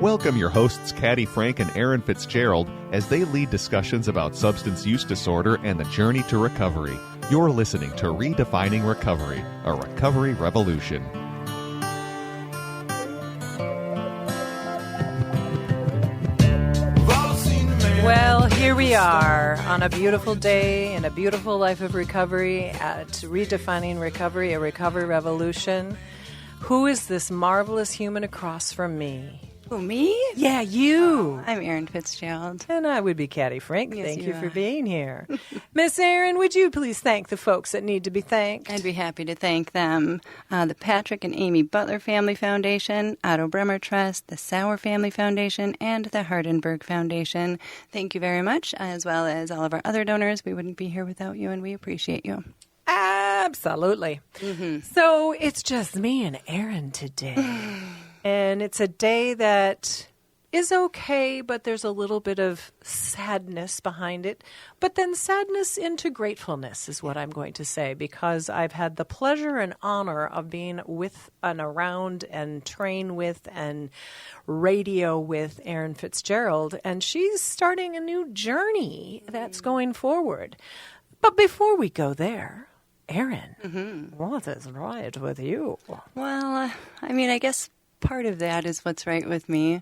Welcome your hosts, Caddy Frank and Erin Fitzgerald, as they lead discussions about substance use disorder and the journey to recovery. You're listening to Redefining Recovery, a recovery revolution. Well, here we are on a beautiful day in a beautiful life of recovery at Redefining Recovery, a recovery revolution. Who is this marvelous human across from me? Who, me? Yeah, you. I'm Erin Fitzgerald. And I would be Caddy Frank. Yes, Thank you you for are. being here. Miss Erin, would you please thank the folks that need to be thanked? I'd be happy to thank them. The Patrick and Amy Butler Family Foundation, Otto Bremer Trust, the Sauer Family Foundation, and the Hardenberg Foundation. Thank you very much, as well as all of our other donors. We wouldn't be here without you, and we appreciate you. Absolutely. So it's just me and Erin today. And it's a day that is okay, but there's a little bit of sadness behind it. But then sadness into gratefulness is what I'm going to say, because I've had the pleasure and honor of being with and around and train with and radio with Erin Fitzgerald. And she's starting a new journey that's going forward. But before we go there, Erin, what is right with you? Well, I guess part of that is what's right with me.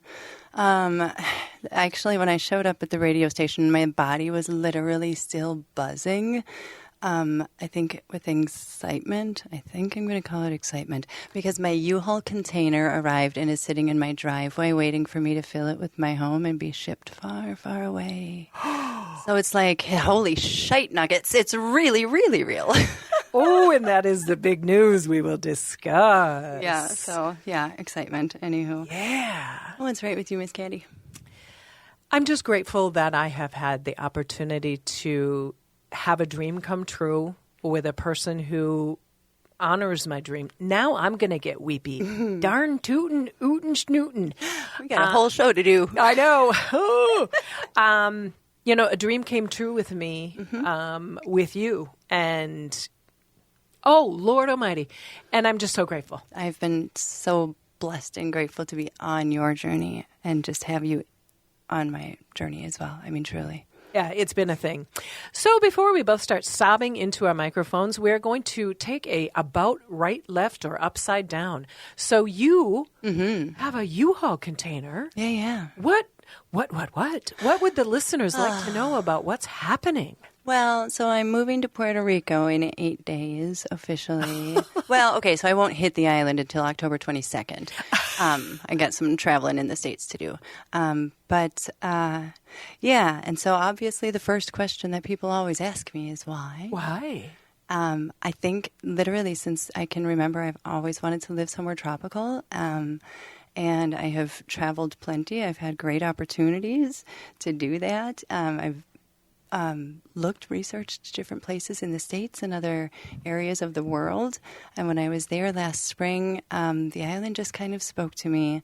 Actually, when I showed up at the radio station, my body was literally still buzzing. I think with excitement. I think I'm going to call it excitement, because my U-Haul container arrived and is sitting in my driveway waiting for me to fill it with my home and be shipped far, far away. So it's like, holy shite nuggets. It's really, really real. Oh, and that is the big news we will discuss. Yeah, excitement. Anywho. Yeah. What's right with you, Miss Caddy? I'm just grateful that I have had the opportunity to have a dream come true with a person who honors my dream. Now I'm going to get weepy. Darn tootin', ootin' snootin'. We got a whole show to do. I know. A dream came true with me, with you. And, oh, Lord Almighty. And I'm just so grateful. I've been so blessed and grateful to be on your journey and just have you on my journey as well. I mean, truly. Yeah, it's been a thing. So before we both start sobbing into our microphones, we're going to take a about right, left, or upside down. So you have a U-Haul container. Yeah. What would the listeners like to know about what's happening? Well, so I'm moving to Puerto Rico in 8 days officially. Well, okay, so I won't hit the island until October 22nd. I got some traveling in the States to do. And so obviously the first question that people always ask me is why? Why? I think literally since I can remember, I've always wanted to live somewhere tropical. And I have traveled plenty. I've had great opportunities to do that. I've researched different places in the States and other areas of the world. And when I was there last spring, the island just kind of spoke to me.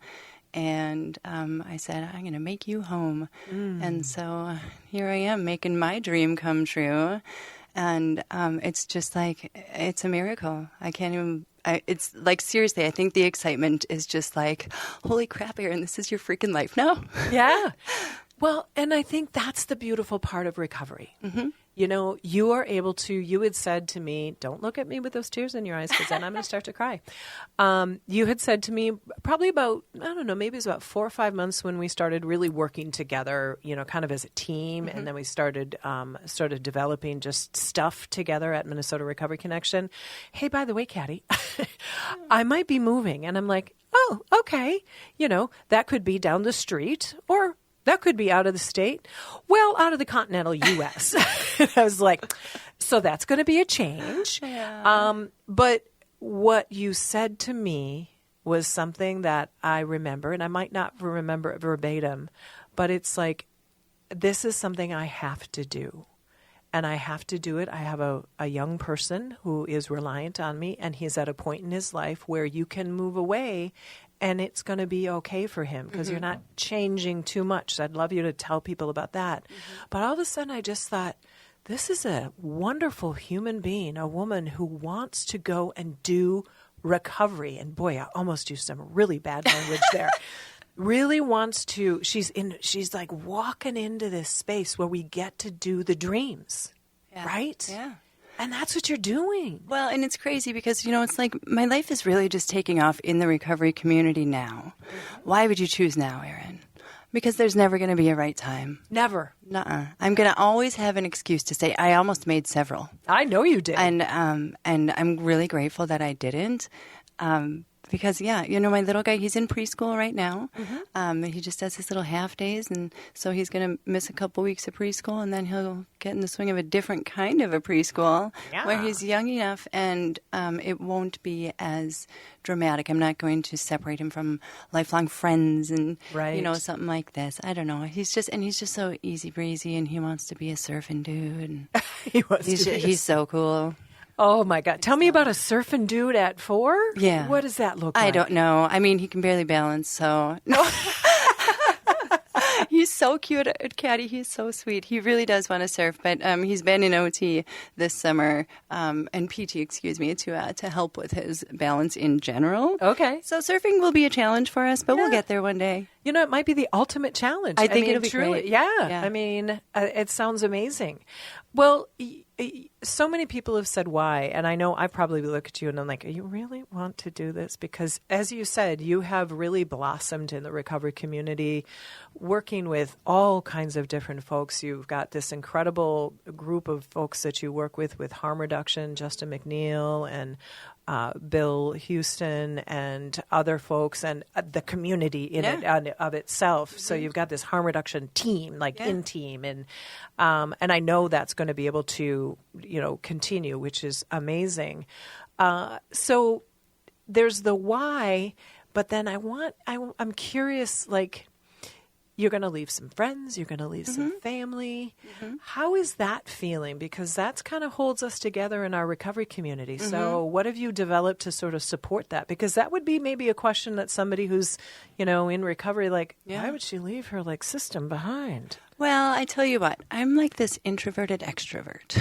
And I said, I'm going to make you home. And so here I am making my dream come true. And it's just like, it's a miracle. I can't even... it's like, seriously, I think the excitement is just like, holy crap, Erin, this is your freaking life now. Yeah. Well, and I think that's the beautiful part of recovery. You know, you are able to, you had said to me, don't look at me with those tears in your eyes, because then I'm going to start to cry. You had said to me probably about, I don't know, maybe it was about 4 or 5 months when we started really working together, you know, kind of as a team. And then we started developing just stuff together at Minnesota Recovery Connection. Hey, by the way, Caddy, I might be moving. And I'm like, oh, okay. You know, that could be down the street, or that could be out of the state. Well, out of the continental U.S. I was like, so that's going to be a change. Yeah. But what you said to me was something that I remember, and I might not remember it verbatim, but it's like, this is something I have to do. And I have to do it. I have a young person who is reliant on me, and he's at a point in his life where you can move away and it's going to be okay for him because you're not changing too much. So I'd love you to tell people about that. But all of a sudden I just thought, this is a wonderful human being, a woman who wants to go and do recovery. And boy, I almost used some really bad language there. really wants to, she's like walking into this space where we get to do the dreams, right? Yeah. And that's what you're doing. Well, and it's crazy because, it's like my life is really just taking off in the recovery community now. Why would you choose now, Erin? Because there's never going to be a right time. Never. Nuh-uh. I'm going to always have an excuse to say I almost made several. I know you did. And I'm really grateful that I didn't. Because, my little guy, he's in preschool right now. He just does his little half days. And so he's going to miss a couple weeks of preschool. And then he'll get in the swing of a different kind of a preschool where he's young enough. And it won't be as dramatic. I'm not going to separate him from lifelong friends and, something like this. I don't know. He's just so easy breezy. And he wants to be a surfing dude. And he's so cool. Oh, my God. Tell me about a surfing dude at 4? Yeah. What does that look like? I don't know. I mean, he can barely balance, so. No. He's so cute at Caddy. He's so sweet. He really does want to surf, but he's been in OT this summer, and PT, to help with his balance in general. Okay. So surfing will be a challenge for us, but we'll get there one day. It might be the ultimate challenge. I think it'll be truly. great. Yeah. I mean, it sounds amazing. Well, so many people have said why, and I know I probably look at you and I'm like, you really want to do this? Because as you said, you have really blossomed in the recovery community, working with all kinds of different folks. You've got this incredible group of folks that you work with harm reduction, Justin McNeil and Bill Houston and other folks, and the community in it of itself. So you've got this harm reduction team, in team, and I know that's going to be able to continue, which is amazing. So there's the why, but then I'm curious, you're going to leave some friends, you're going to leave some family. How is that feeling? Because that's kind of holds us together in our recovery community. So what have you developed to sort of support that? Because that would be maybe a question that somebody who's, in recovery, why would she leave her system behind? Well, I tell you what, I'm like this introverted extrovert.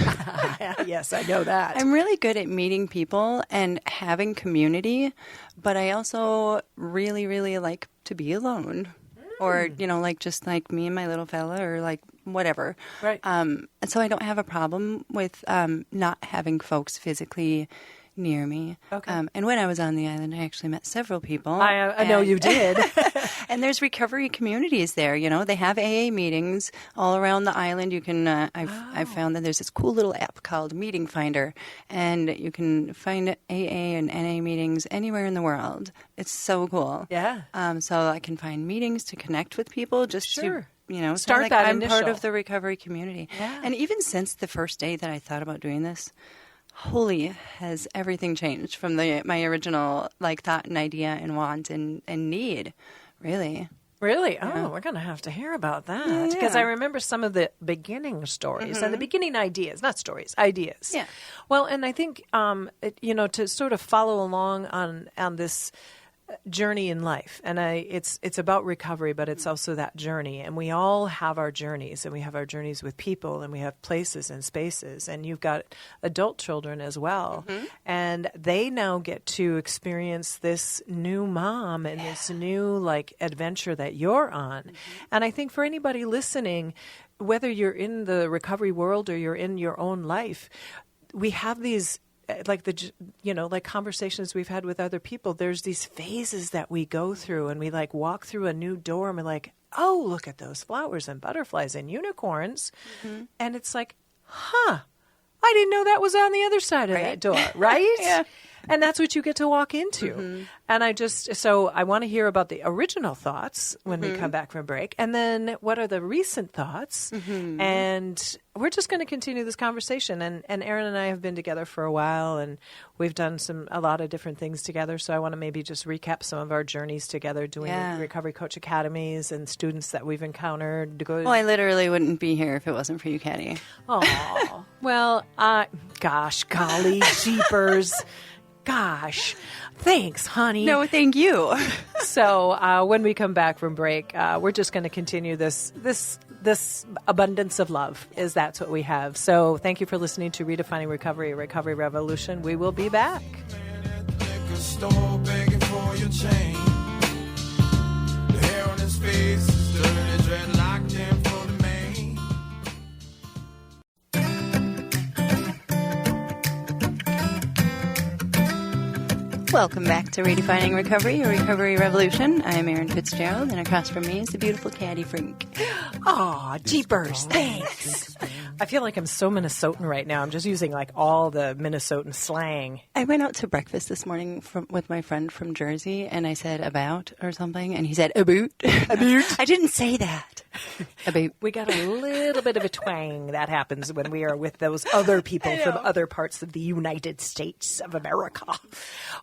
Yes, I know that. I'm really good at meeting people and having community, but I also really, really like to be alone. Or, just like me and my little fella or whatever. Right. And so I don't have a problem with not having folks physically near me. Okay. And when I was on the island, I actually met several people. I know you did. And there's recovery communities there, They have AA meetings all around the island. You can, I've found that there's this cool little app called Meeting Finder, and you can find AA and NA meetings anywhere in the world. It's so cool. Yeah. So I can find meetings to connect with people just to, start that I'm initial. part of the recovery community. Yeah. And even since the first day that I thought about doing this, holy, has everything changed from my original thought and idea and want and need, really. Really? Oh, we're going to have to hear about that. Because I remember some of the beginning stories and the beginning ideas, not stories, ideas. Yeah. Well, and I think, to sort of follow along on this journey in life, and it's about recovery, but it's also that journey, and we all have our journeys, and we have our journeys with people, and we have places and spaces, and you've got adult children as well, and they now get to experience this new mom and this new adventure that you're on. And I think for anybody listening, whether you're in the recovery world or you're in your own life, we have these conversations we've had with other people, there's these phases that we go through, and we walk through a new door and we're like, oh, look at those flowers and butterflies and unicorns. And it's like, I didn't know that was on the other side of that door, right? Yeah. And that's what you get to walk into. And I want to hear about the original thoughts when we come back from break. And then what are the recent thoughts? And we're just going to continue this conversation. And Erin and I have been together for a while, and we've done a lot of different things together. So I want to maybe just recap some of our journeys together, doing recovery coach academies and students that we've encountered. Well, I literally wouldn't be here if it wasn't for you, Caddy. Oh, well, gosh, golly, jeepers. Gosh, thanks, honey. No, thank you. So when we come back from break, we're just going to continue this abundance of love, is that's what we have. So thank you for listening to Redefining Recovery, a Recovery Revolution. We will be back. Store begging for your change. The hair on woman's face is dirty dreadlocked in for the man. Welcome back to Redefining Recovery, a recovery revolution. I'm Erin Fitzgerald, and across from me is the beautiful Caddy Frink. Aw, jeepers, thanks. I feel like I'm so Minnesotan right now. I'm just using like all the Minnesotan slang. I went out to breakfast this morning with my friend from Jersey, and I said about or something, and he said about. I didn't say that. About. We got a little bit of a twang that happens when we are with those other people from other parts of the United States of America.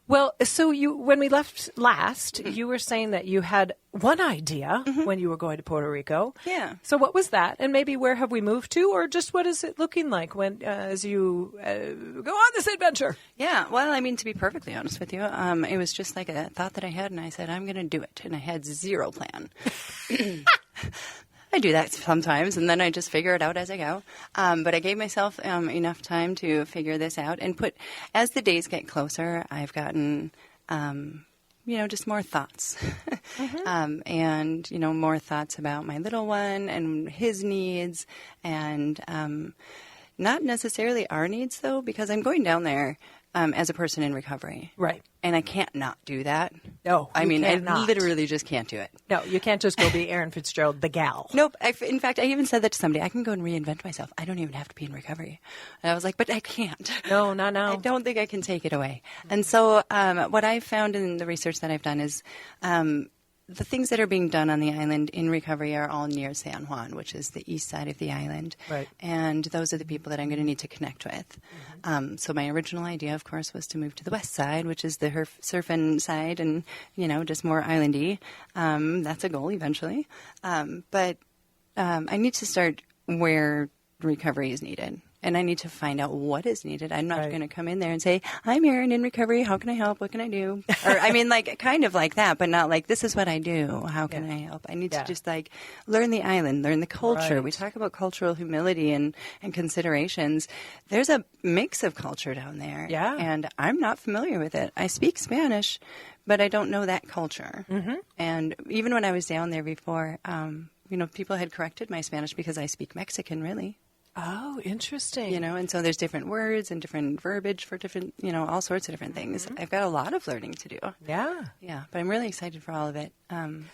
Well, so when we left last, you were saying that you had one idea when you were going to Puerto Rico. Yeah. So what was that? And maybe where have we moved to? Or just what is it looking like when as you go on this adventure? Yeah. Well, I mean, to be perfectly honest with you, it was just like a thought that I had, and I said, I'm going to do it. And I had zero plan. I do that sometimes, and then I just figure it out as I go. But I gave myself enough time to figure this out. And as the days get closer, I've gotten, just more thoughts. And, more thoughts about my little one and his needs. And not necessarily our needs, though, because I'm going down there as a person in recovery. Right. And I can't not do that. No, I mean, I not. literally just can't do it. No, you can't just go be Erin Fitzgerald, the gal. Nope. In fact, I even said that to somebody. I can go and reinvent myself. I don't even have to be in recovery. And I was like, but I can't. No, no, no. I don't think I can take it away. And so what I found in the research that I've done is the things that are being done on the island in recovery are all near San Juan, which is the east side of the island. Right. And those are the people that I'm going to need to connect with. So my original idea, of course, was to move to the west side, which is the surfing side and, just more islandy. That's a goal eventually. But I need to start where recovery is needed. And I need to find out what is needed. I'm not going to come in there and say, I'm Erin in recovery. How can I help? What can I do? Or, I mean, like, kind of like that, but not like, this is what I do. How can I help? I need to just, like, learn the island, learn the culture. We talk about cultural humility and considerations. There's a mix of culture down there. Yeah. And I'm not familiar with it. I speak Spanish, but I don't know that culture. And even when I was down there before, people had corrected my Spanish because I speak Mexican, really. Oh, interesting. And so there's different words and different verbiage for different, all sorts of different things. I've got a lot of learning to do. Yeah. Yeah, but I'm really excited for all of it.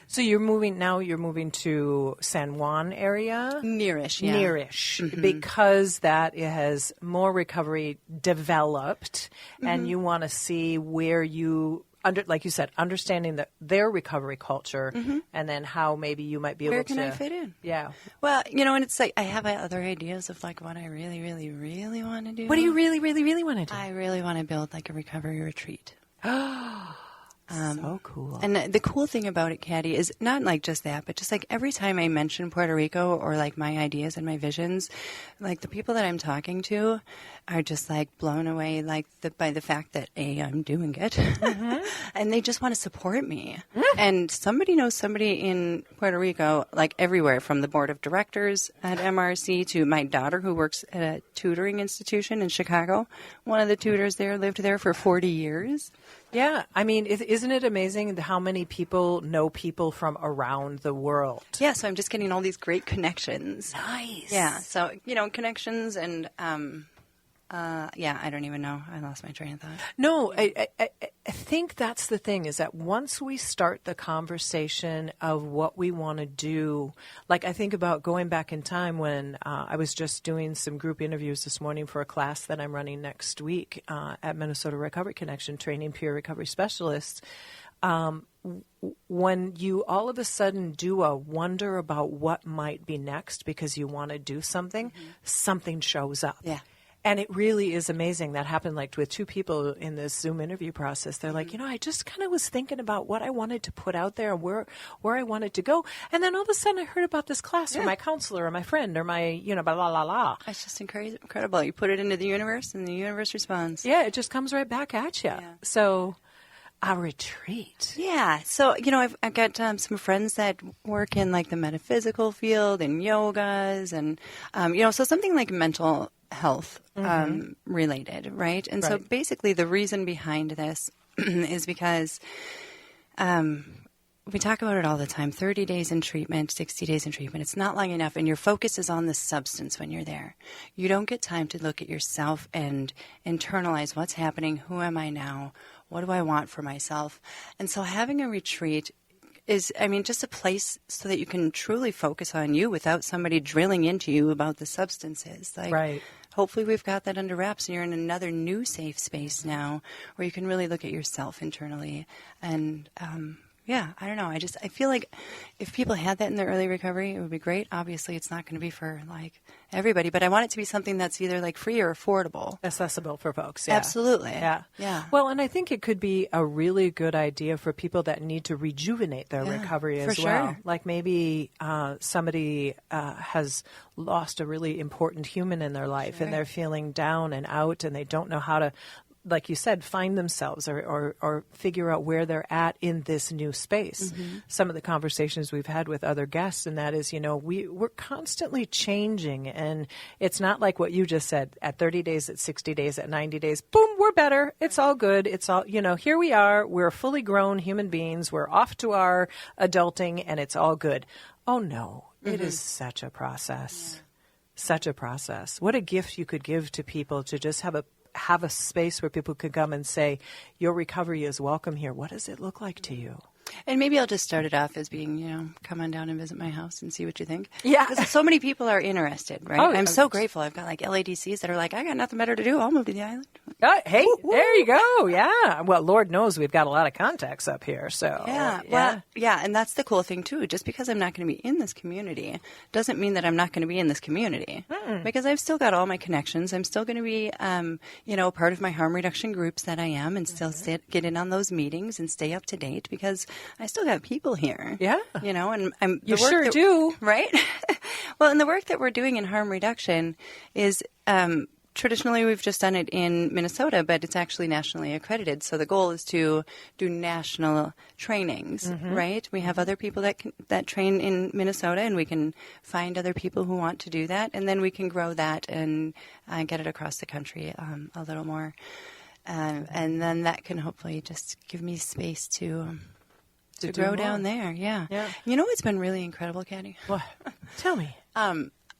So you're moving to San Juan area? Nearish, yeah. Nearish, because that has more recovery developed, and you want to see where you... like you said, understanding their recovery culture, and then how maybe you might be able to... Where can I fit in? Yeah. Well, and it's like I have other ideas of like what I really, really, really want to do. What do you really, really, really want to do? I really want to build like a recovery retreat. So cool. And the cool thing about it, Caddy, is not like just that, but just like every time I mention Puerto Rico or like my ideas and my visions, like the people that I'm talking to are just like blown away like by the fact that I'm doing it, and they just want to support me. And somebody knows somebody in Puerto Rico, like everywhere, from the board of directors at MRC to my daughter who works at a tutoring institution in Chicago. One of the tutors there lived there for 40 years. Yeah. I mean, isn't it amazing how many people know people from around the world? Yeah, so I'm just getting all these great connections. Nice. Yeah, so, connections and, I don't even know. I lost my train of thought. No, I think that's the thing, is that once we start the conversation of what we want to do, like I think about going back in time when I was just doing some group interviews this morning for a class that I'm running next week at Minnesota Recovery Connection, training peer recovery specialists. When you all of a sudden do a wonder about what might be next because you want to do something, something shows up. Yeah. And it really is amazing. That happened like with two people in this Zoom interview process. They're like, I just kind of was thinking about what I wanted to put out there and where I wanted to go. And then all of a sudden I heard about this class or my counselor or my friend or my, blah, blah, blah, blah. It's just incredible. You put it into the universe and the universe responds. Yeah, it just comes right back at you. Yeah. So a retreat. Yeah. So, I've got some friends that work in like the metaphysical field and yogas and, so something like mental health related, right? And so basically the reason behind this is because we talk about it all the time, 30 days in treatment, 60 days in treatment. It's not long enough, and your focus is on the substance when you're there. You don't get time to look at yourself and internalize what's happening, who am I now, what do I want for myself. And so having a retreat is, just a place so that you can truly focus on you without somebody drilling into you about the substances. Right. Hopefully we've got that under wraps and you're in another new safe space now where you can really look at yourself internally. And, I don't know. I feel like if people had that in their early recovery, it would be great. Obviously, it's not going to be for everybody, but I want it to be something that's either free or affordable. Accessible for folks. Yeah. Absolutely. Yeah. Yeah. Well, and I think it could be a really good idea for people that need to rejuvenate their recovery as well. Sure. Like maybe somebody has lost a really important human in their life and they're feeling down and out and they don't know how to, like you said, find themselves or figure out where they're at in this new space. Mm-hmm. Some of the conversations we've had with other guests, and that is, we're constantly changing. And it's not like what you just said, at 30 days, at 60 days, at 90 days, boom, we're better. It's all good. It's all, here we are. We're fully grown human beings. We're off to our adulting and it's all good. Oh, no. Mm-hmm. It is such a process. Yeah. Such a process. What a gift you could give to people to just have a space where people could come and say, your recovery is welcome here. What does it look like to you? And maybe I'll just start it off as being, come on down and visit my house and see what you think. Yeah. Because so many people are interested, right? Oh, I'm so grateful. I've got LADCs that are like, I got nothing better to do. I'll move to the island. Hey, woo-hoo. There you go. Yeah. Well, Lord knows we've got a lot of contacts up here. So yeah. Well, yeah. And that's the cool thing too. Just because I'm not going to be in this community doesn't mean that I'm not going to be in this community. Mm-mm. Because I've still got all my connections. I'm still going to be, part of my harm reduction groups that I am and still get in on those meetings and stay up to date because I still got people here. Yeah. And you sure do. Right? Well, and the work that we're doing in harm reduction is traditionally we've just done it in Minnesota, but it's actually nationally accredited. So the goal is to do national trainings, right? We have other people that train in Minnesota, and we can find other people who want to do that, and then we can grow that and get it across the country a little more. And then that can hopefully just give me space to grow down there. Yeah. You know what's been really incredible, Caddy? What? Tell me.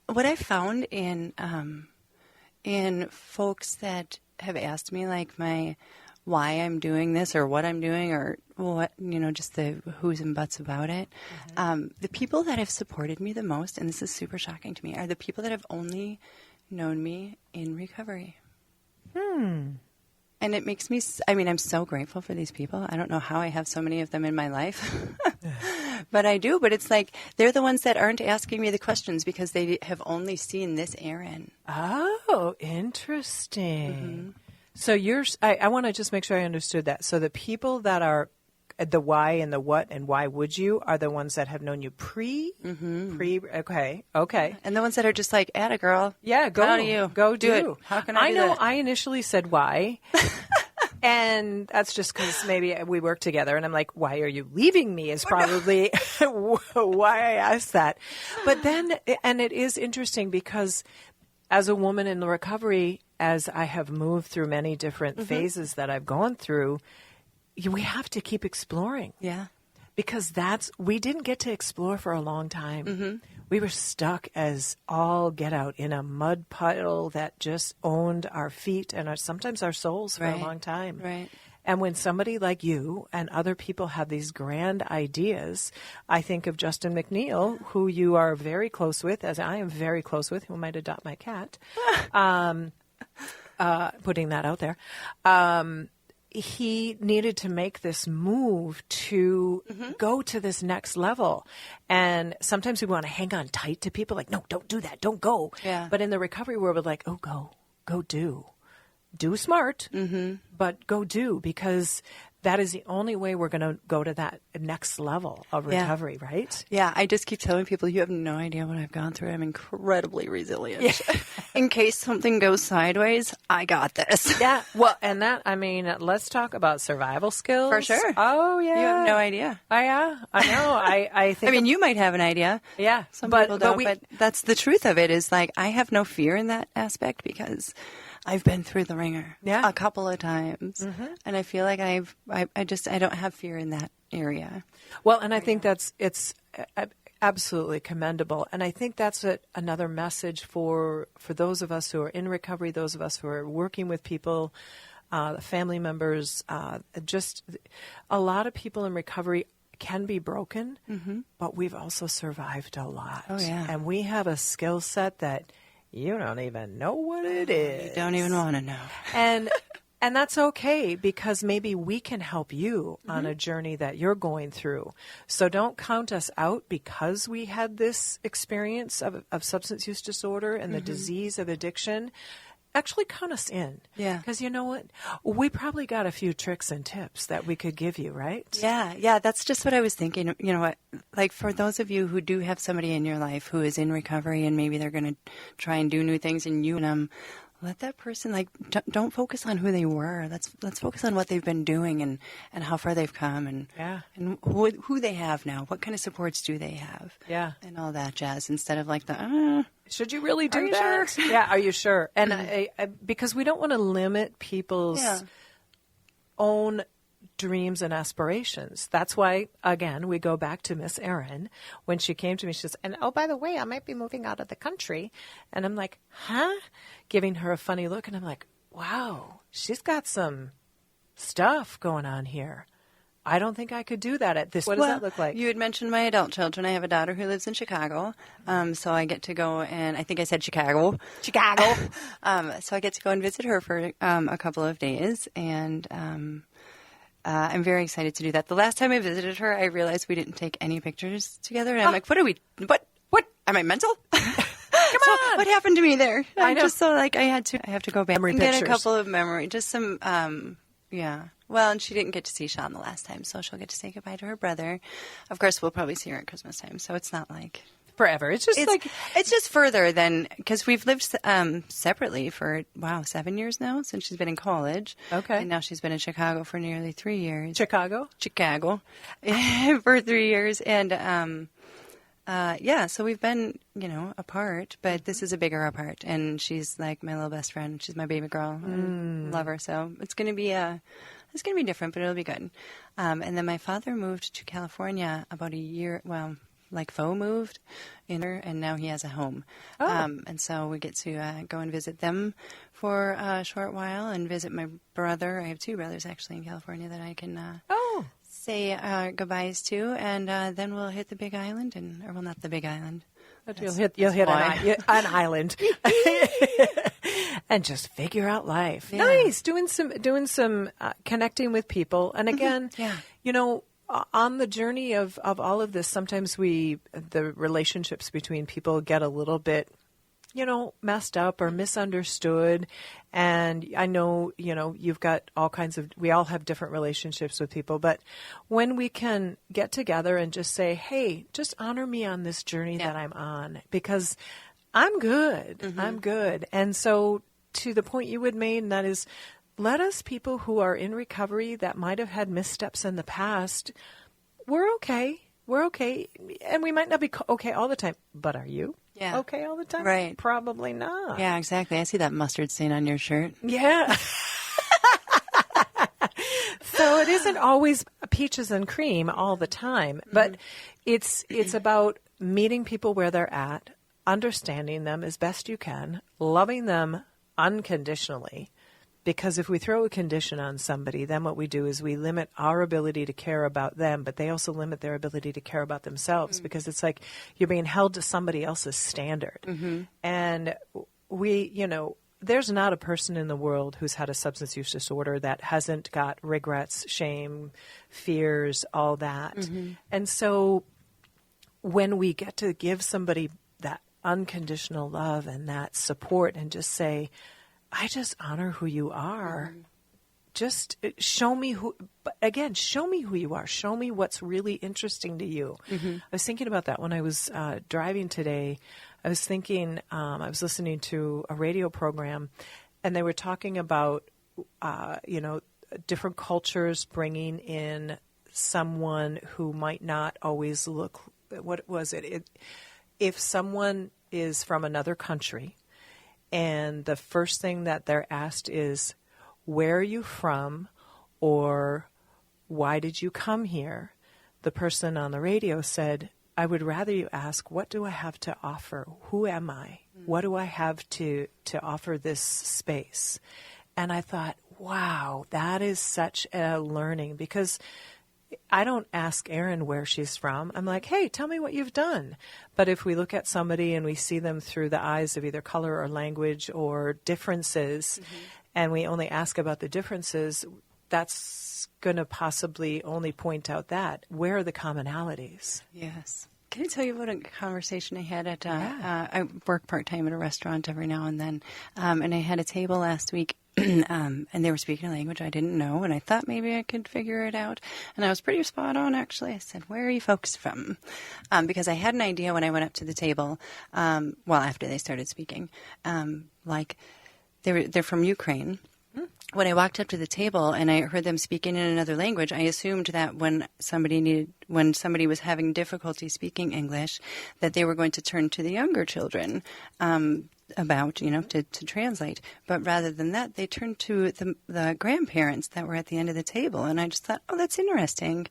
What I found in folks that have asked me why I'm doing this or what I'm doing or what, just the who's and buts about it. The people that have supported me the most, and this is super shocking to me, are the people that have only known me in recovery. And it makes me, I'm so grateful for these people. I don't know how I have so many of them in my life, but I do. But it's they're the ones that aren't asking me the questions because they have only seen this Erin. Oh, interesting. So I want to just make sure I understood that. So the people that are the why and the what and why would you are the ones that have known you pre, okay. And the ones that are just atta girl. Yeah, go to you. Go do it. How can I do know that? I initially said why. And that's just because maybe we work together and I'm like, why are you leaving me is probably why I asked that. But then, and it is interesting because as a woman in the recovery, as I have moved through many different phases that I've gone through, we have to keep exploring. Yeah. Because we didn't get to explore for a long time. We were stuck as all get out in a mud puddle that just owned our feet and sometimes our souls for a long time. Right. And when somebody like you and other people have these grand ideas, I think of Justin McNeil, who you are very close with, as I am very close with, who might adopt my cat, putting that out there. He needed to make this move to go to this next level. And sometimes we want to hang on tight to people no, don't do that. Don't go. Yeah. But in the recovery world, we're like, go do. Do smart, but go do, because that is the only way we're going to go to that next level of recovery, right? Yeah, I just keep telling people, you have no idea what I've gone through. I'm incredibly resilient. Yeah. In case something goes sideways, I got this. Yeah, well, and let's talk about survival skills. For sure. Oh, yeah. You have no idea. Oh, yeah, I know. I think. You might have an idea. Yeah. Some people don't, but that's the truth of it is I have no fear in that aspect because I've been through the ringer a couple of times, and I feel like I don't have fear in that area. Well, and I think it's absolutely commendable, and I think that's another message for those of us who are in recovery, those of us who are working with people, family members. Just a lot of people in recovery can be broken, but we've also survived a lot. Oh, yeah. And we have a skill set that you don't even know what it is. You don't even want to know. And that's okay, because maybe we can help you on a journey that you're going through. So don't count us out because we had this experience of substance use disorder and the disease of addiction. Actually count us in. Yeah. Because you know what? We probably got a few tricks and tips that we could give you, right? Yeah, that's just what I was thinking. You know what? Like, for those of you who do have somebody in your life who is in recovery and maybe they're going to try and do new things, and you and them, let that person, like, don't focus on who they were. Let's focus on what they've been doing and how far they've come and who they have now. What kind of supports do they have? Yeah. And all that jazz, instead of like should you really do you that? sure? Yeah, are you sure? And I because we don't want to limit people's own dreams and aspirations. That's why, again, we go back to Miss Erin. When she came to me, she says, and oh, by the way, I might be moving out of the country. And I'm like, huh? Giving her a funny look. And I'm like, wow, she's got some stuff going on here. I don't think I could do that at this. What does that look like? You had mentioned my adult children. I have a daughter who lives in Chicago. So I get to go, and I think I said Chicago. So I get to go and visit her for a couple of days. And I'm very excited to do that. The last time I visited her, I realized we didn't take any pictures together. And I'm like, what? Am I mental? Come on. What happened to me there? I know. Just so like I have to go back Memory and get pictures. a couple of memory, just some, yeah. Well, and she didn't get to see Sean the last time, so she'll get to say goodbye to her brother. Of course, we'll probably see her at Christmas time, so it's not like forever. It's just it's just further than, because we've lived separately for 7 years now since she's been in college. Okay. And now she's been in Chicago for nearly 3 years. Chicago for 3 years, and so we've been, apart, but this is a bigger apart, and she's like my little best friend. She's my baby girl. I love her, so it's going to be different, but it'll be good. And then my father moved to California about a year, faux moved in her, and now he has a home. And so we get to go and visit them for a short while and visit my brother. I have 2 brothers actually in California that I can say goodbyes to, and then we'll hit the Big Island, not the Big Island. You'll hit an island and just figure out life. Yeah. Nice, doing some connecting with people, and again, on the journey of all of this, sometimes the relationships between people get a little bit, messed up or misunderstood. And I know, you've got we all have different relationships with people, but when we can get together and just say, hey, just honor me on this journey that I'm on, because I'm good. I'm good. And so to the point you had made, and that is, let us, people who are in recovery that might have had missteps in the past, we're okay. We're okay. And we might not be okay all the time, but are you? Yeah. Okay all the time? Right. Probably not. Yeah, exactly. I see that mustard stain on your shirt. Yeah. So it isn't always peaches and cream all the time, but it's about meeting people where they're at, understanding them as best you can, loving them unconditionally. Because if we throw a condition on somebody, then what we do is we limit our ability to care about them, but they also limit their ability to care about themselves, because it's like you're being held to somebody else's standard. And there's not a person in the world who's had a substance use disorder that hasn't got regrets, shame, fears, all that. And so when we get to give somebody that unconditional love and that support and just say, I just honor who you are. Just show me who you are. Show me what's really interesting to you. I was thinking about that when I was driving today. I was thinking, I was listening to a radio program, and they were talking about, different cultures bringing in someone who might not always look, what was it? If someone is from another country, and the first thing that they're asked is, where are you from, or why did you come here? The person on the radio said, I would rather you ask, what do I have to offer? Who am I? What do I have to offer this space? And I thought, wow, that is such a learning, because I don't ask Erin where she's from. I'm like, hey, tell me what you've done. But if we look at somebody and we see them through the eyes of either color or language or differences, and we only ask about the differences, that's going to possibly only point out that. Where are the commonalities? Yes. Can I tell you about a conversation I had at, I work part-time at a restaurant every now and then, and I had a table last week, and they were speaking a language I didn't know, and I thought maybe I could figure it out, and I was pretty spot on, actually. I said, where are you folks from? Because I had an idea when I went up to the table, after they started speaking, like they're from Ukraine. When I walked up to the table and I heard them speaking in another language, I assumed that when somebody was having difficulty speaking English, that they were going to turn to the younger children to translate. But rather than that, they turned to the grandparents that were at the end of the table. And I just thought, oh, that's interesting.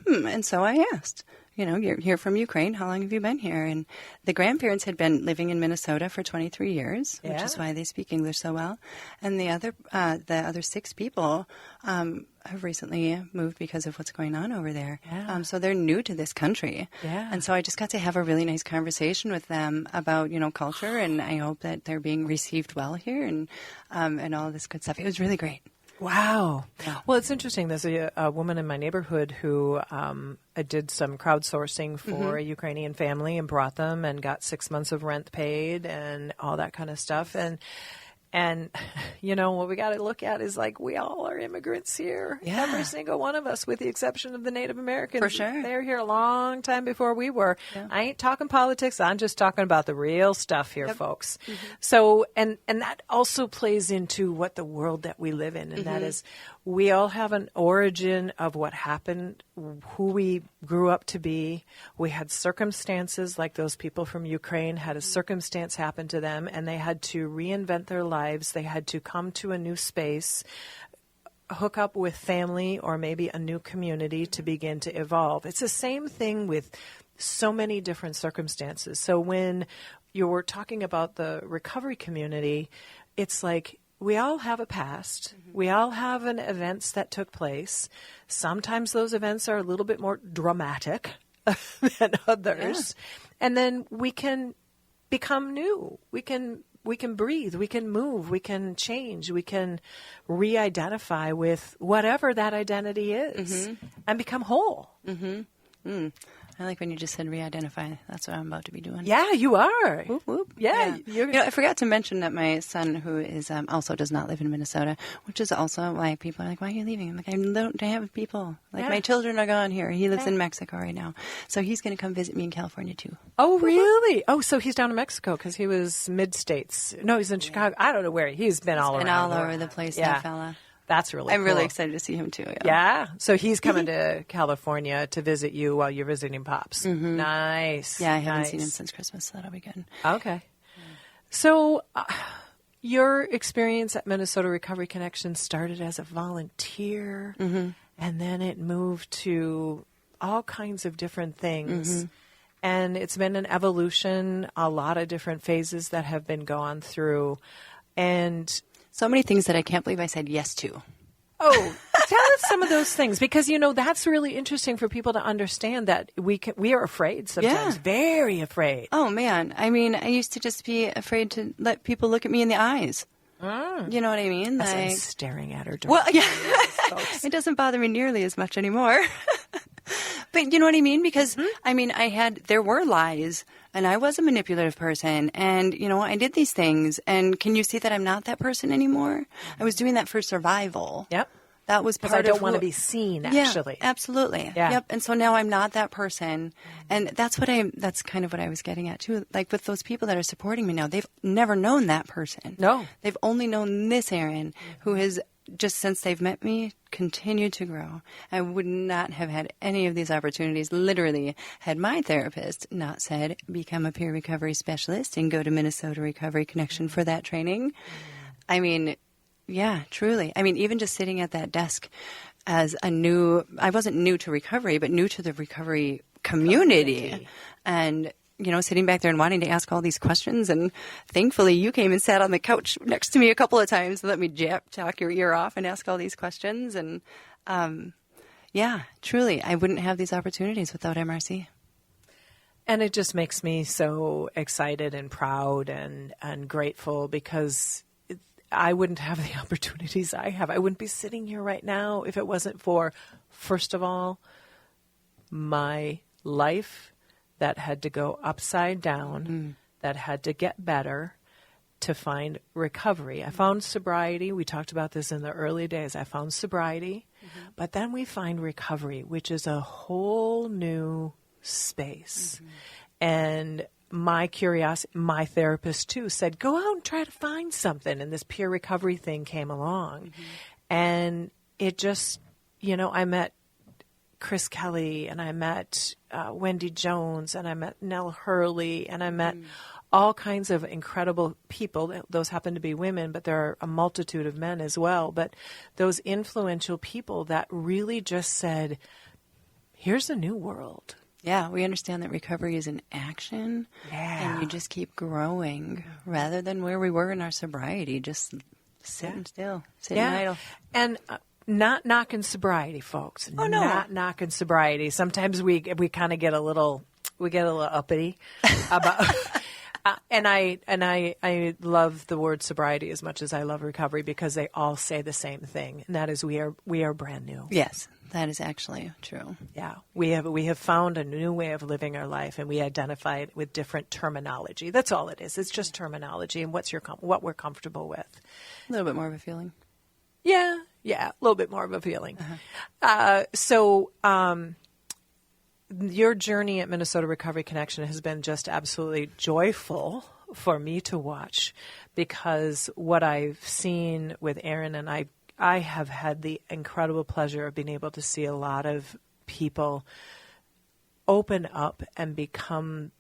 And so I asked, you're here from Ukraine. How long have you been here? And the grandparents had been living in Minnesota for 23 years, which is why they speak English so well. And the other 6 people have recently moved because of what's going on over there. Yeah. So they're new to this country. Yeah. And so I just got to have a really nice conversation with them about, culture, and I hope that they're being received well here and all this good stuff. It was really great. Wow. Yeah. Well, it's interesting. There's a woman in my neighborhood who did some crowdsourcing for a Ukrainian family and brought them and got 6 months of rent paid and all that kind of stuff. And what we got to look at is, like, we all are immigrants here. Yeah. Every single one of us, with the exception of the Native Americans. For sure. They're here a long time before we were. Yeah. I ain't talking politics. I'm just talking about the real stuff here, folks. Mm-hmm. So, and that also plays into what the world that we live in, and that is, we all have an origin of what happened, who we grew up to be. We had circumstances, like those people from Ukraine had a circumstance happen to them, and they had to reinvent their lives. They had to come to a new space, hook up with family or maybe a new community to begin to evolve. It's the same thing with so many different circumstances. So when you're talking about the recovery community, it's like, we all have a past. We all have events that took place. Sometimes those events are a little bit more dramatic than others. Yeah. And then we can become new. We can breathe. We can move. We can change. We can re-identify with whatever that identity is and become whole. I like when you just said re-identify. That's what I'm about to be doing. Yeah, you are. Whoop, whoop. Yeah. I forgot to mention that my son, who is also does not live in Minnesota, which is also why people are like, why are you leaving? I'm like, I don't have people. Like, my children are gone here. He lives in Mexico right now. So he's going to come visit me in California, too. Oh, really? Oh, so he's down in Mexico because he was mid-states. No, he's in Chicago. I don't know where. He's been all around. All over the place, that fella. That's really I'm cool. really excited to see him, too. Yeah. So he's coming to California to visit you while you're visiting Pops. Nice. Yeah, I haven't seen him since Christmas, so that'll be good. Okay. So your experience at Minnesota Recovery Connection started as a volunteer, and then it moved to all kinds of different things. And it's been an evolution, a lot of different phases that have been gone through. And so many things that I can't believe I said yes to. Oh, tell us some of those things, because, that's really interesting for people to understand that we are afraid sometimes, very afraid. Oh, man. I mean, I used to just be afraid to let people look at me in the eyes. You know what I mean? As I'm staring at her. Well, yeah. It doesn't bother me nearly as much anymore. But you know what I mean? Because, I mean, there were lies, and I was a manipulative person, and, I did these things, and can you see that I'm not that person anymore? I was doing that for survival. Yep. That was part of I don't want to be seen, actually. Yeah, absolutely. Yeah. Yep. And so now I'm not that person, and that's kind of what I was getting at, too. Like, with those people that are supporting me now, they've never known that person. No. They've only known this Erin, who has just since they've met me, continued to grow. I would not have had any of these opportunities, literally, had my therapist not said, become a peer recovery specialist and go to Minnesota Recovery Connection for that training. I mean, yeah, truly. I mean, even just sitting at that desk as I wasn't new to recovery, but new to the recovery community. And sitting back there and wanting to ask all these questions. And thankfully, you came and sat on the couch next to me a couple of times and let me talk your ear off and ask all these questions. And yeah, truly, I wouldn't have these opportunities without MRC. And it just makes me so excited and proud and grateful because I wouldn't have the opportunities I have. I wouldn't be sitting here right now if it wasn't for, first of all, my life that had to go upside down, that had to get better to find recovery. I found sobriety. We talked about this in the early days. I found sobriety, but then we find recovery, which is a whole new space. And my curiosity, my therapist too, said, go out and try to find something. And this peer recovery thing came along. And it just, I met Chris Kelly, and I met Wendy Jones, and I met Nell Hurley, and I met all kinds of incredible people. Those happen to be women, but there are a multitude of men as well. But those influential people that really just said, here's a new world. Yeah, we understand that recovery is an action, and you just keep growing rather than where we were in our sobriety, just sitting still, sitting idle. And not knocking sobriety, folks. Oh, no. Not knocking sobriety. Sometimes we kind of get a little uppity about. And I love the word sobriety as much as I love recovery because they all say the same thing, and that is we are brand new. Yes, that is actually true. Yeah, we have found a new way of living our life, and we identify it with different terminology. That's all it is. It's just terminology and what we're comfortable with. A little bit more of a feeling. Yeah, a little bit more of a feeling. Your journey at Minnesota Recovery Connection has been just absolutely joyful for me to watch because what I've seen with Erin, and I have had the incredible pleasure of being able to see a lot of people open up and become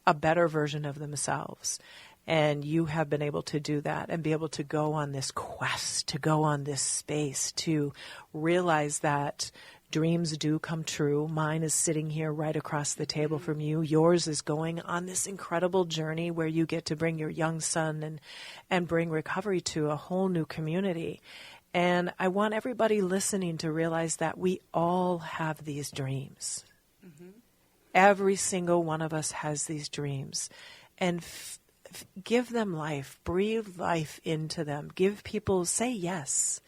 a better version of themselves. And you have been able to do that and be able to go on this quest, to go on this space, to realize that dreams do come true. Mine is sitting here right across the table from you. Yours is going on this incredible journey where you get to bring your young son and bring recovery to a whole new community. And I want everybody listening to realize that we all have these dreams. Every single one of us has these dreams. And give them life, breathe life into them, say yes.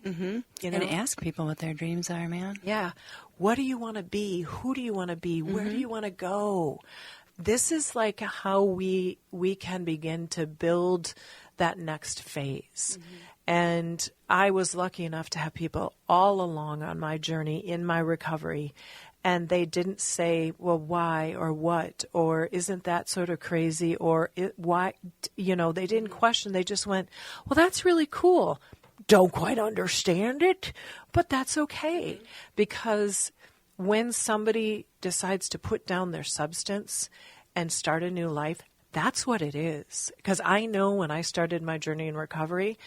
And ask people what their dreams are, man. Yeah. What do you want to be? Who do you want to be? Where do you want to go? This is like how we can begin to build that next phase. And I was lucky enough to have people all along on my journey in my recovery. And they didn't say, well, why or what, or isn't that sort of crazy, or why, they didn't question. They just went, well, that's really cool. Don't quite understand it, but that's okay. Because when somebody decides to put down their substance and start a new life, that's what it is. Because I know when I started my journey in recovery,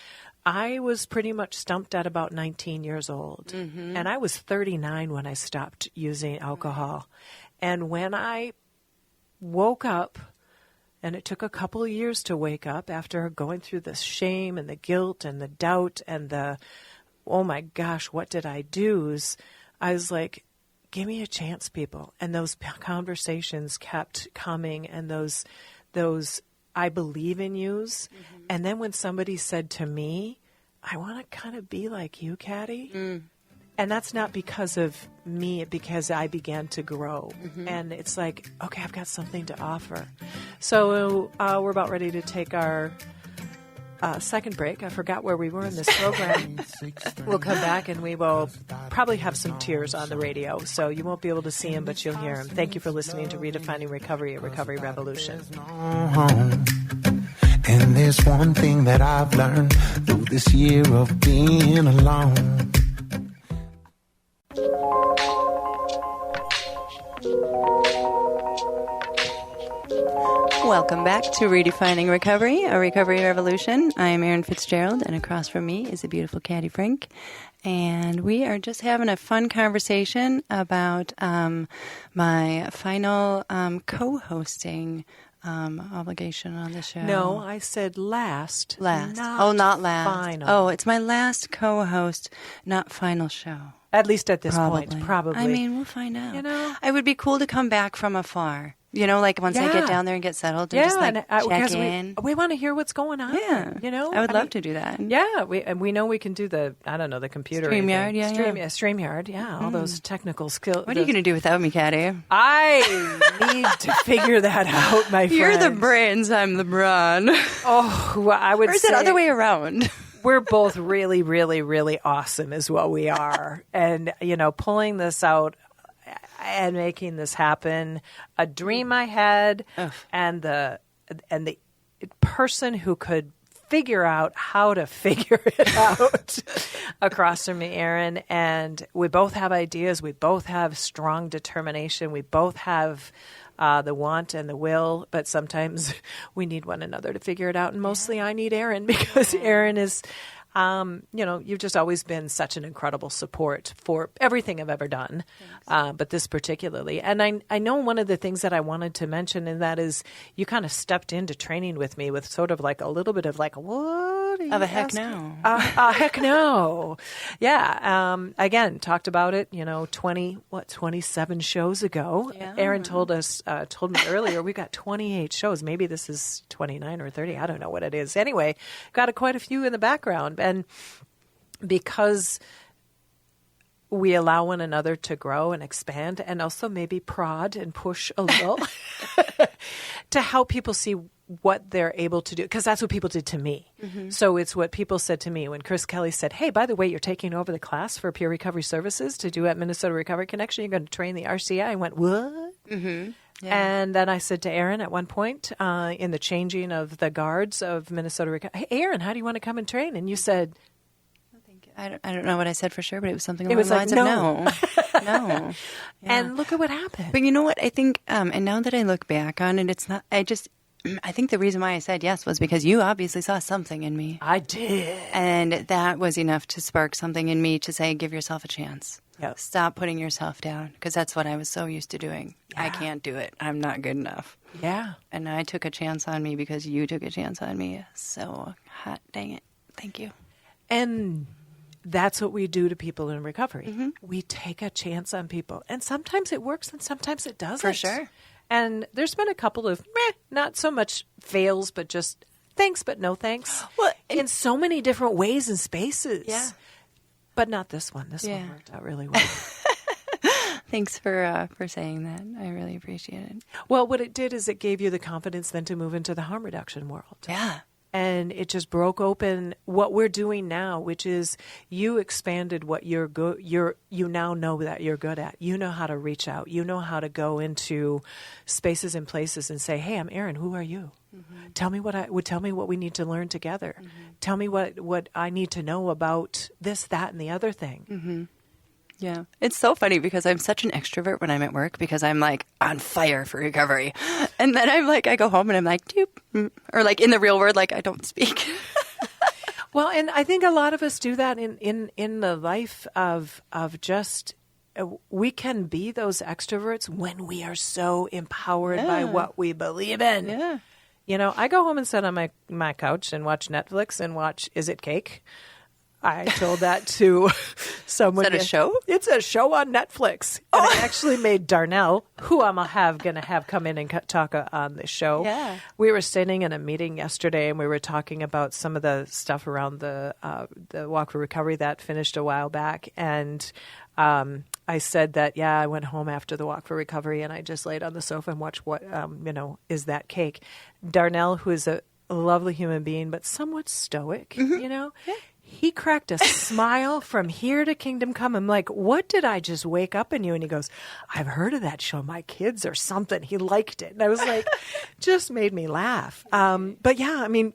I was pretty much stumped at about 19 years old. And I was 39 when I stopped using alcohol. And when I woke up, and it took a couple of years to wake up after going through the shame and the guilt and the doubt and the, oh my gosh, what did I do? I was like, give me a chance, people. And those conversations kept coming, and those I believe in yous. And then when somebody said to me, I want to kind of be like you, Caddy. And that's not because of me, because I began to grow. And it's like, okay, I've got something to offer. So we're about ready to take our second break. I forgot where we were in this program. We'll come back and we will probably have some tears on the radio. So you won't be able to see them, but you'll hear them. Thank you for listening to Redefining Recovery, a Recovery Revolution. And there's one thing that I've learned through this year of being alone. Welcome back to Redefining Recovery, a recovery revolution. I am Erin Fitzgerald, and across from me is the beautiful Caddy Frank. And we are just having a fun conversation about my final co-hosting obligation on the show. No, I said last. Last. Not not last. Final. Oh, it's my last co-host, not final show. At least at this point, probably. I mean, we'll find out. You know? It would be cool to come back from afar. You know, like once I get down there and get settled and just like check in. We want to hear what's going on. Yeah. You know? I would love to do that. Yeah. We know we can do the computer. StreamYard, yeah. StreamYard, yeah. All those technical skills. What are you going to do without me, Caddy? I need to figure that out, my friend. You're the brains, I'm the brawn. Oh, well, I would say. Or is it other way around? We're both really, really, really awesome is what we are. And, pulling this out and making this happen, a dream I had, and the person who could figure out how to figure it out across from me, Erin. And we both have ideas. We both have strong determination. We both have the want and the will, but sometimes we need one another to figure it out. And mostly I need Erin because Erin is, you've just always been such an incredible support for everything I've ever done, but this particularly. And I know one of the things that I wanted to mention, and that is you kind of stepped into training with me with sort of like a little bit of like, what? Of a heck no. Heck no. Yeah. Again, talked about it, 27 shows ago. Yeah. Erin told me earlier, we got 28 shows. Maybe this is 29 or 30. I don't know what it is. Anyway, got quite a few in the background. And because we allow one another to grow and expand and also maybe prod and push a little to help people see what they're able to do, because that's what people did to me. Mm-hmm. So it's what people said to me when Chris Kelly said, hey, by the way, you're taking over the class for peer recovery services to do at Minnesota Recovery Connection. You're going to train the RCI. I went, what? Mm-hmm. Yeah. And then I said to Erin at one point in the changing of the guards of Minnesota Recovery, hey, Erin, how do you want to come and train? And you said, I don't know what I said for sure, but it was something along the lines of no. No. Yeah. And look at what happened. But you know what? I think, and now that I look back on it, it's not, I think the reason why I said yes was because you obviously saw something in me. I did. And that was enough to spark something in me to say, give yourself a chance. Yep. Stop putting yourself down, because that's what I was so used to doing. Yeah. I can't do it. I'm not good enough. Yeah. And I took a chance on me because you took a chance on me. So hot dang it. Thank you. And that's what we do to people in recovery. Mm-hmm. We take a chance on people. And sometimes it works and sometimes it doesn't. For sure. And there's been a couple of not so much fails, but just thanks, but no thanks. Well, in so many different ways and spaces. Yeah. But not this one. This one worked out really well. Thanks for saying that. I really appreciate it. Well, what it did is it gave you the confidence then to move into the harm reduction world. Yeah. And it just broke open what we're doing now, which is you expanded what you're good. You now know that you're good at. You know how to reach out. You know how to go into spaces and places and say, "Hey, I'm Erin. Who are you? Mm-hmm. Tell me what we need to learn together. Mm-hmm. Tell me what I need to know about this, that, and the other thing." Mm-hmm. Yeah. It's so funny because I'm such an extrovert when I'm at work because I'm like on fire for recovery. And then I'm like, I go home and I'm like, doop. Or like in the real world, like I don't speak. Well, and I think a lot of us do that in the life of just, we can be those extroverts when we are so empowered by what we believe in. Yeah. I go home and sit on my couch and watch Netflix and watch Is It Cake? I told that to someone. Is that a show? It's a show on Netflix. And I actually made Darnell, who I'm going to have come in and talk on this show. Yeah. We were sitting in a meeting yesterday, and we were talking about some of the stuff around the Walk for Recovery that finished a while back. And I said that, I went home after the Walk for Recovery, and I just laid on the sofa and watched what, Is That Cake? Darnell, who is a lovely human being, but somewhat stoic, Yeah. He cracked a smile from here to Kingdom Come. I'm like, what did I just wake up in you? And he goes, I've heard of that show, My Kids or something. He liked it. And I was like, just made me laugh. But yeah, I mean,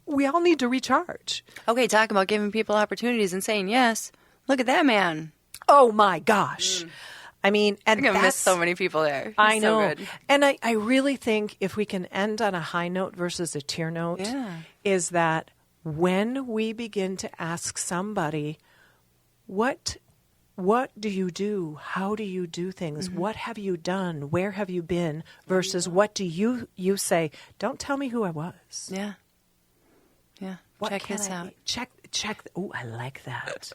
we all need to recharge. Okay, talk about giving people opportunities and saying yes. Look at that man. Oh my gosh. I mean, and I'm going to miss that's so many people there. He's I know. So good. And I really think if we can end on a high note versus a tear note, is that when we begin to ask somebody, what do you do? How do you do things? What have you done? Where have you been? Versus what do you say? Don't tell me who I was. Yeah. What Check can this I out. be? Check. Oh, I like that.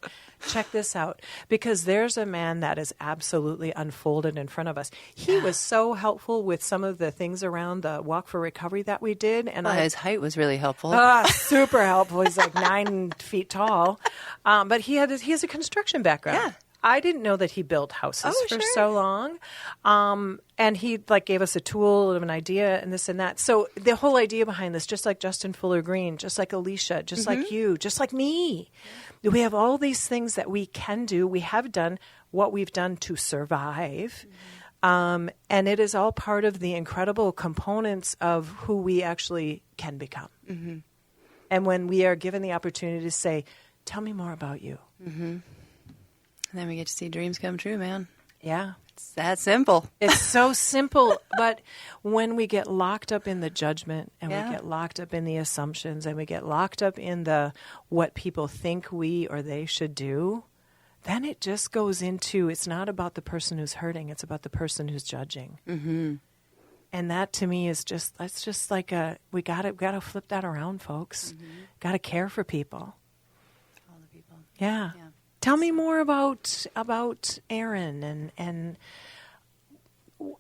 Check this out. Because there's a man that is absolutely unfolded in front of us. He was so helpful with some of the things around the Walk for Recovery that we did. And His height was really helpful. super helpful. He's like 9 feet tall. But he has a construction background. Yeah. I didn't know that he built houses for sure. so long. And he gave us a tool of an idea and this and that. So the whole idea behind this, just like Justin Fuller Green, just like Alicia, just like you, just like me, we have all these things that we can do. We have done what we've done to survive. And it is all part of the incredible components of who we actually can become. And when we are given the opportunity to say, tell me more about you. And then we get to see dreams come true, man. Yeah. It's that simple. It's so simple. But when we get locked up in the judgment and we get locked up in the assumptions and we get locked up in the what people think we or they should do, then it just goes into, it's not about the person who's hurting, it's about the person who's judging. And that to me is just, that's just like we gotta flip that around, folks. Gotta care for people. All the people. Yeah. Tell me more about Erin and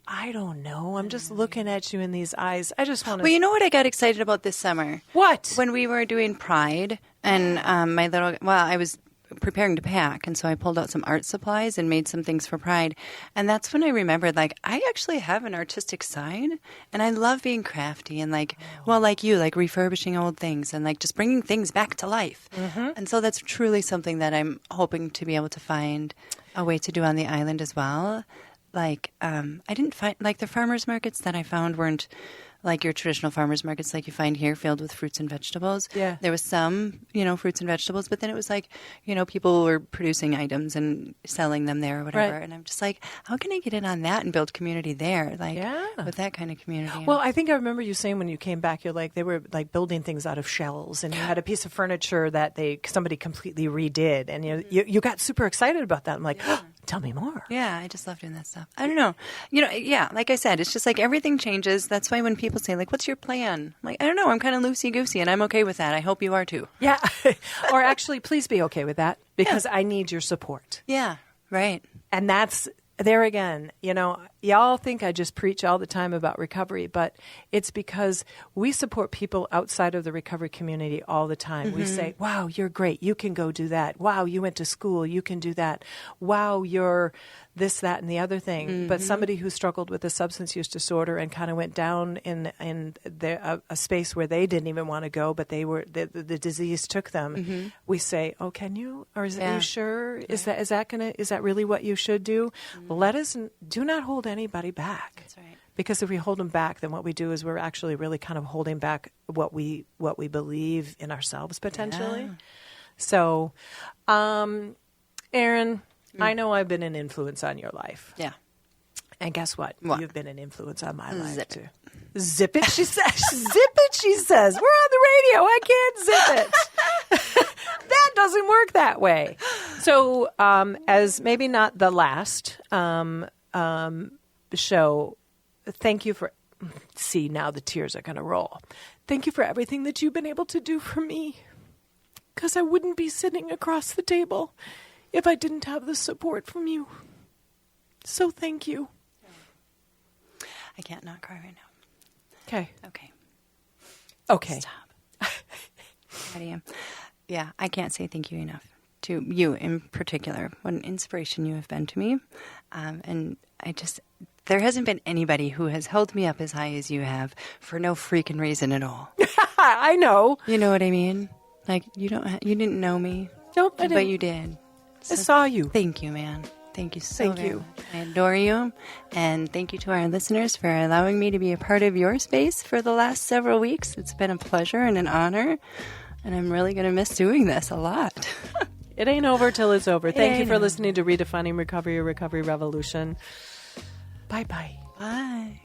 I don't know. I'm just looking at you in these eyes. I just want to. Well, you know what I got excited about this summer? What? When we were doing Pride and I was preparing to pack, and so I pulled out some art supplies and made some things for Pride. And that's when I remembered, I actually have an artistic side, and I love being crafty and like you, refurbishing old things and just bringing things back to life. And so that's truly something that I'm hoping to be able to find a way to do on the island as well. I didn't find, the farmers markets that I found weren't like your traditional farmers markets like you find here, filled with fruits and vegetables. Yeah. There was some, fruits and vegetables, but then it was people were producing items and selling them there or whatever. Right. And I'm just like, how can I get in on that and build community there? With that kind of community. Well, I think I remember you saying when you came back, you're they were building things out of shells, and you had a piece of furniture that somebody completely redid, and you got super excited about that. I'm like, tell me more. Yeah, I just love doing that stuff. I don't know. Like I said, it's just everything changes. That's why when people say, what's your plan? I'm I don't know. I'm kind of loosey-goosey, and I'm okay with that. I hope you are too. Yeah. Or actually, please be okay with that, because I need your support. Yeah, right. And that's, there again, y'all think I just preach all the time about recovery, but it's because we support people outside of the recovery community all the time. We say, wow, you're great. You can go do that. Wow, you went to school. You can do that. Wow, you're this, that, and the other thing. But somebody who struggled with a substance use disorder and kind of went down in a space where they didn't even want to go, but they were the disease took them. We say, oh, can you? Or are you sure? Is that really what you should do? Do not hold anybody back. That's right. Because if we hold them back, then what we do is we're actually really kind of holding back what we believe in ourselves potentially. Yeah. So, Erin, I know I've been an influence on your life. Yeah. And guess what? You've been an influence on my life too. Zip it, she says. Zip it, she says. We're on the radio. I can't zip it. That doesn't work that way. So, as maybe not the last show, thank you for. See, now the tears are going to roll. Thank you for everything that you've been able to do for me. Because I wouldn't be sitting across the table if I didn't have the support from you. So thank you. I can't not cry right now. Okay. Stop. Caddy, yeah, I can't say thank you enough to you in particular. What an inspiration you have been to me. And there hasn't been anybody who has held me up as high as you have for no freaking reason at all. I know. You know what I mean? Like, you didn't know me, Nope, I but didn't. you did. I saw you. Thank you, man. Thank you so Thank very you. much. I adore you. And thank you to our listeners for allowing me to be a part of your space for the last several weeks. It's been a pleasure and an honor. And I'm really going to miss doing this a lot. It ain't over till it's over. Thank you ain't for over. listening to Redefining Recovery, a Recovery Revolution. Bye-bye. Bye.